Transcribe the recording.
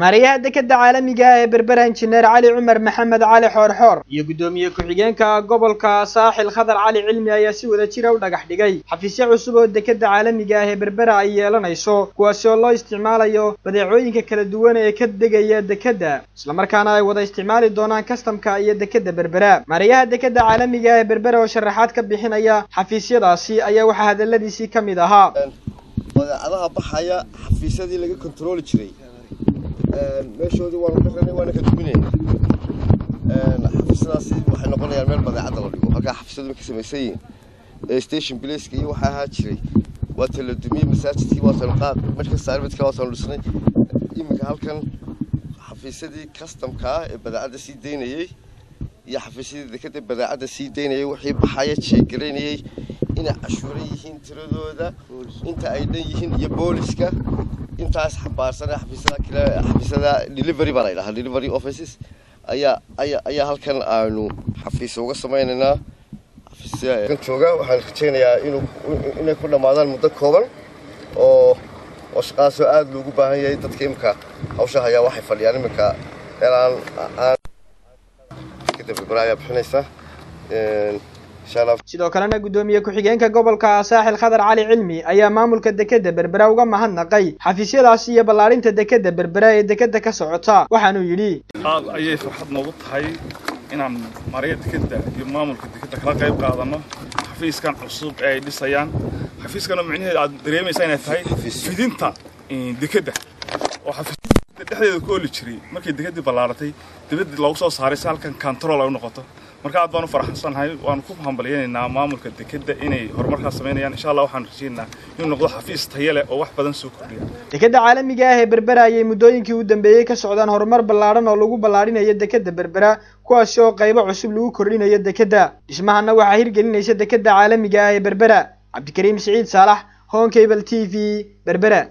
maariyaha dekedda caalamiga ah ee Berbera Injineer Cali Cumar Maxamed Cali Xoorxoor iyo gudoomiye ku-xigeenka gobolka Saaxil Khadar Cali Cilmi ayaa si wada jir ah u dhagax dhigay xafiisyo cusub oo dekedda caalamiga ah ee Berbera ay yeelanayso kuwaas oo loo isticmaalayo badeecooyinka kala duwan ee ka degaya dekedda isla markaana ay wada isticmaali doonaan kastamka iyo dekedda Berbera maariyaha dekedda caalamiga ah ee Berbera oo sharaxaad ka bixinaya xafiisyadaasi ayaa waxa hadaladiisii kamid ahaa badeecadaha baxaya xafiisyadii laga control jiray meeshoodii waan ka ranay waan ka duminayna xafiisyadaasi waxay noqonayaan meel badeecada la dhigo halka xafiisyadu ka sameeyay station place iyo waxa ahaa jiray waa tala dumiyay masaajidkii waa tala qaab marka saarmidka waa tala dhisnay iminka halkan xafiisyadii customka ee badeecada sii deynayay iyo xafiisyadii dekedda badeecada sii deynayay wixii baxaya jeegareynayay in cashuur yihiin tiradooda inta ay dhan yihiin iyo booliska intaas xabaarsan xafiisyada delivery baa la yiraahdaa delivery offices ayaa halkan aanu xafiis uga sameeynaa xafiisyada jooga waxaan rajaynayaa inay ku dhamaadaan muddo kooban oo shaqaas aad loogu baahan yahay dadka imka hawshaha ayaa waxay fadhiyaan imka aan kadib Berbera bixinaysa sidoo kalena gudoomiye ku-xigeenka gobolka Saaxil Khadar Cali Cilmi ayaa maamulka dekedda Berbera uga mahadnaqay xafiisyadaasi iyo ballaarinta dekedda Berbera ee dekedda ka socota waxaanu yiri aad ayay farxad noogu tahay inaan maariyaha dekedda iyo maamulka dekedda kala qayb qaadano xafiiskan cusub ay dhisayaan xafiiskan macnaheedu aad dareemaysaa inay tahay fidinta dekedda oo xafiisyada dhexdeeda ku oli jiray markii dekedda ballaaratay dibadda lagu soo saaray halkan control ay noqoto marka aad baan u faraxsanahay waan ku hambalyeynaa maamulka dekedda inay horumarka sameeyaan insha Allah waxaan rajaynaynaa inuu noqdo xafiis tayo leh oo wax badan soo kordhiya dekedda caalamiga ah ee Berbera ayay muddooyinkii u dambeeyay ka socdaan horumar ballaaran oo lagu ballaarinayo dekedda Berbera kuwaas oo qaybo cusub lagu kordhinayo dekedda dhismahana waxa hirgelinaysa dekedda caalamiga ah ee Berbera Cabdikariim Saciid Saalax Home Cable TV Berbera